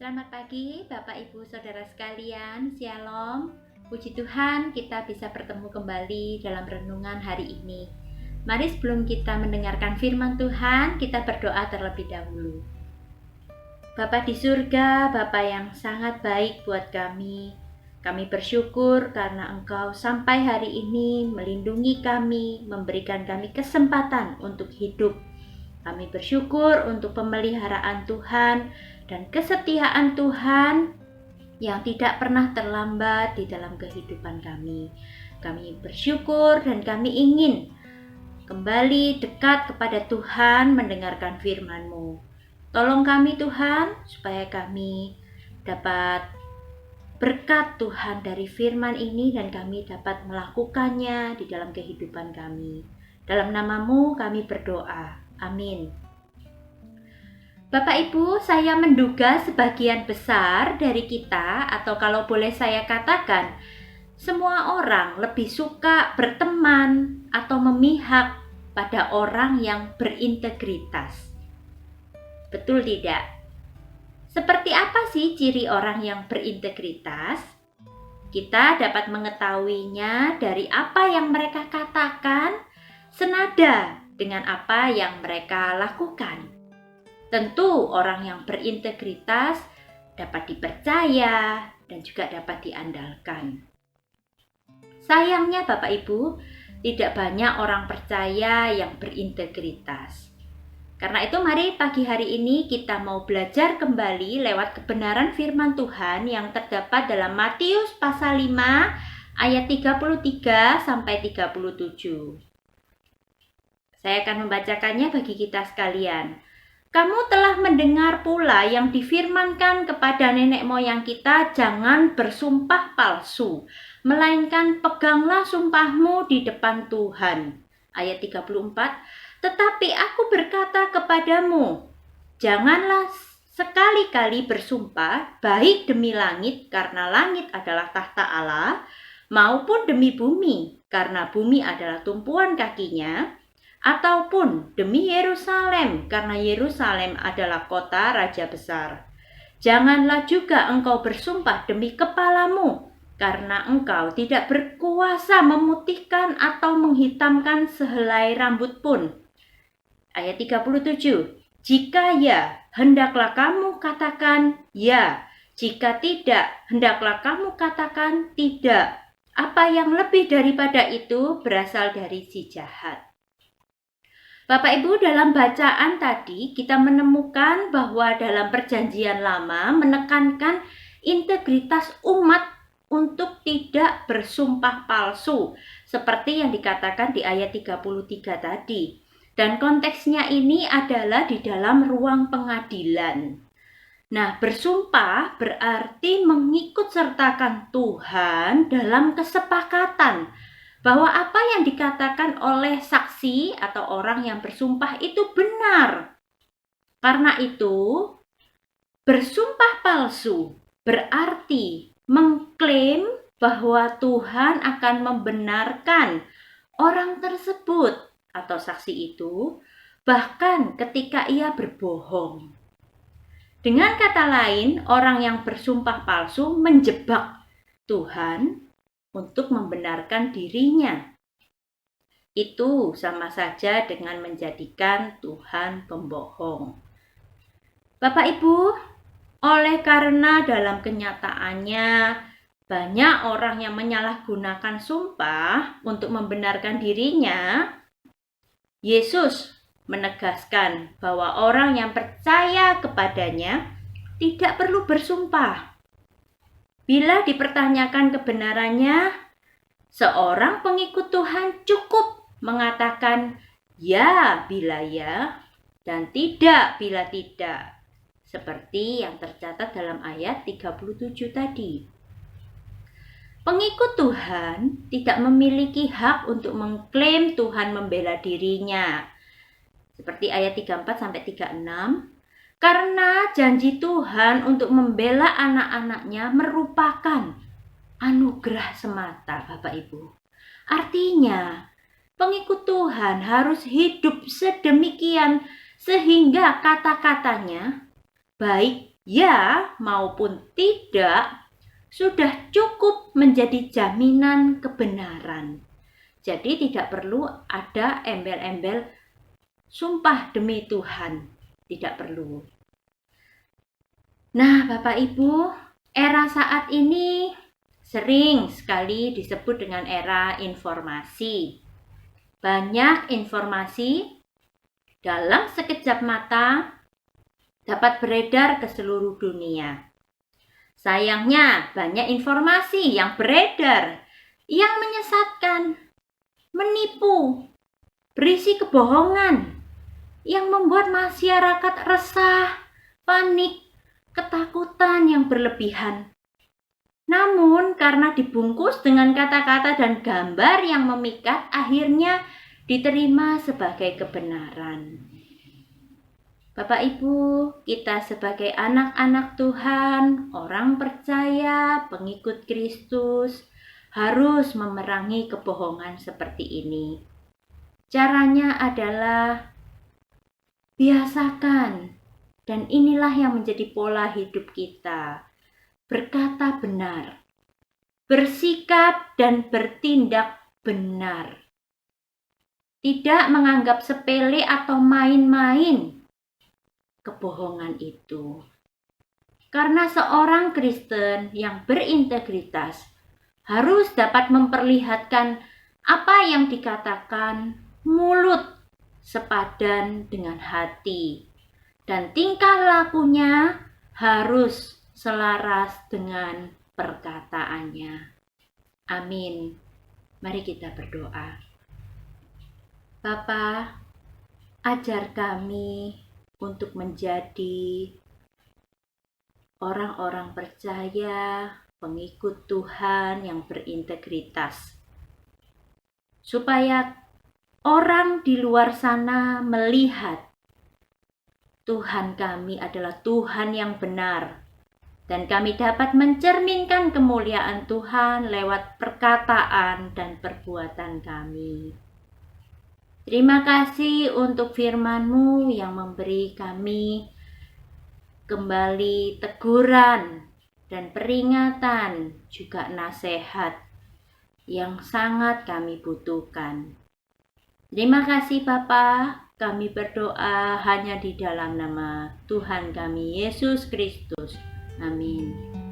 Selamat pagi Bapak Ibu Saudara sekalian, Shalom. Puji Tuhan kita bisa bertemu kembali dalam renungan hari ini. Mari sebelum kita mendengarkan firman Tuhan, kita berdoa terlebih dahulu. Bapa di surga, Bapa yang sangat baik buat kami. Kami bersyukur karena Engkau sampai hari ini melindungi kami, memberikan kami kesempatan untuk hidup. Kami bersyukur untuk pemeliharaan Tuhan dan kesetiaan Tuhan yang tidak pernah terlambat di dalam kehidupan kami. Kami bersyukur dan kami ingin kembali dekat kepada Tuhan mendengarkan firman-Mu. Tolong kami Tuhan supaya kami dapat berkat Tuhan dari firman ini dan kami dapat melakukannya di dalam kehidupan kami. Dalam nama-Mu kami berdoa. Amin. Bapak Ibu, saya menduga sebagian besar dari kita, atau kalau boleh saya katakan, semua orang lebih suka berteman atau memihak pada orang yang berintegritas. Betul tidak? Seperti apa sih ciri orang yang berintegritas? Kita dapat mengetahuinya dari apa yang mereka katakan, senada dengan apa yang mereka lakukan. Tentu orang yang berintegritas dapat dipercaya dan juga dapat diandalkan. Sayangnya Bapak Ibu, tidak banyak orang percaya yang berintegritas. Karena itu mari pagi hari ini kita mau belajar kembali lewat kebenaran firman Tuhan yang terdapat dalam Matius pasal 5 ayat 33 sampai 37. Saya akan membacakannya bagi kita sekalian. Kamu telah mendengar pula yang difirmankan kepada nenek moyang kita, jangan bersumpah palsu, melainkan peganglah sumpahmu di depan Tuhan. Ayat 34, tetapi aku berkata kepadamu, janganlah sekali-kali bersumpah, baik demi langit, karena langit adalah tahta Allah, maupun demi bumi, karena bumi adalah tumpuan kakinya, ataupun demi Yerusalem, karena Yerusalem adalah kota raja besar. Janganlah juga engkau bersumpah demi kepalamu, karena engkau tidak berkuasa memutihkan atau menghitamkan sehelai rambut pun. Ayat 37, jika ya, hendaklah kamu katakan ya, jika tidak, hendaklah kamu katakan tidak. Apa yang lebih daripada itu berasal dari si jahat. Bapak Ibu, dalam bacaan tadi kita menemukan bahwa dalam perjanjian lama menekankan integritas umat untuk tidak bersumpah palsu seperti yang dikatakan di ayat 33 tadi. Dan konteksnya ini adalah di dalam ruang pengadilan. Nah, bersumpah berarti mengikut sertakan Tuhan dalam kesepakatan bahwa apa yang dikatakan oleh saksi atau orang yang bersumpah itu benar. Karena itu, bersumpah palsu berarti mengklaim bahwa Tuhan akan membenarkan orang tersebut atau saksi itu, bahkan ketika ia berbohong. Dengan kata lain, orang yang bersumpah palsu menjebak Tuhan untuk membenarkan dirinya. Itu sama saja dengan menjadikan Tuhan pembohong. Bapak Ibu, oleh karena dalam kenyataannya banyak orang yang menyalahgunakan sumpah untuk membenarkan dirinya, Yesus menegaskan bahwa orang yang percaya kepadanya tidak perlu bersumpah. Bila dipertanyakan kebenarannya, seorang pengikut Tuhan cukup mengatakan ya bila ya dan tidak bila tidak, seperti yang tercatat dalam ayat 37 tadi. Pengikut Tuhan tidak memiliki hak untuk mengklaim Tuhan membela dirinya, seperti ayat 34 sampai 36. Karena janji Tuhan untuk membela anak-anaknya merupakan anugerah semata, Bapak Ibu. Artinya, pengikut Tuhan harus hidup sedemikian sehingga kata-katanya, baik ya maupun tidak sudah cukup menjadi jaminan kebenaran. Jadi tidak perlu ada embel-embel sumpah demi Tuhan, tidak perlu. Nah, Bapak Ibu, era saat ini sering sekali disebut dengan era informasi. Banyak informasi dalam sekejap mata dapat beredar ke seluruh dunia. Sayangnya, banyak informasi yang beredar yang menyesatkan, menipu, berisi kebohongan yang membuat masyarakat resah, panik, ketakutan yang berlebihan. Namun karena dibungkus dengan kata-kata dan gambar yang memikat, akhirnya diterima sebagai kebenaran. Bapak Ibu, kita sebagai anak-anak Tuhan, orang percaya, pengikut Kristus, harus memerangi kebohongan seperti ini. Caranya adalah biasakan, dan inilah yang menjadi pola hidup kita. Berkata benar, bersikap dan bertindak benar. Tidak menganggap sepele atau main-main kebohongan itu. Karena seorang Kristen yang berintegritas harus dapat memperlihatkan apa yang dikatakan mulut sepadan dengan hati, dan tingkah lakunya harus selaras dengan perkataannya. Amin. Mari kita berdoa. Bapa, ajar kami untuk menjadi orang-orang percaya, pengikut Tuhan yang berintegritas, supaya orang di luar sana melihat Tuhan kami adalah Tuhan yang benar, dan kami dapat mencerminkan kemuliaan Tuhan lewat perkataan dan perbuatan kami. Terima kasih untuk firman-Mu yang memberi kami kembali teguran dan peringatan, juga nasihat yang sangat kami butuhkan. Terima kasih Bapa. Kami berdoa hanya di dalam nama Tuhan kami Yesus Kristus. Amin.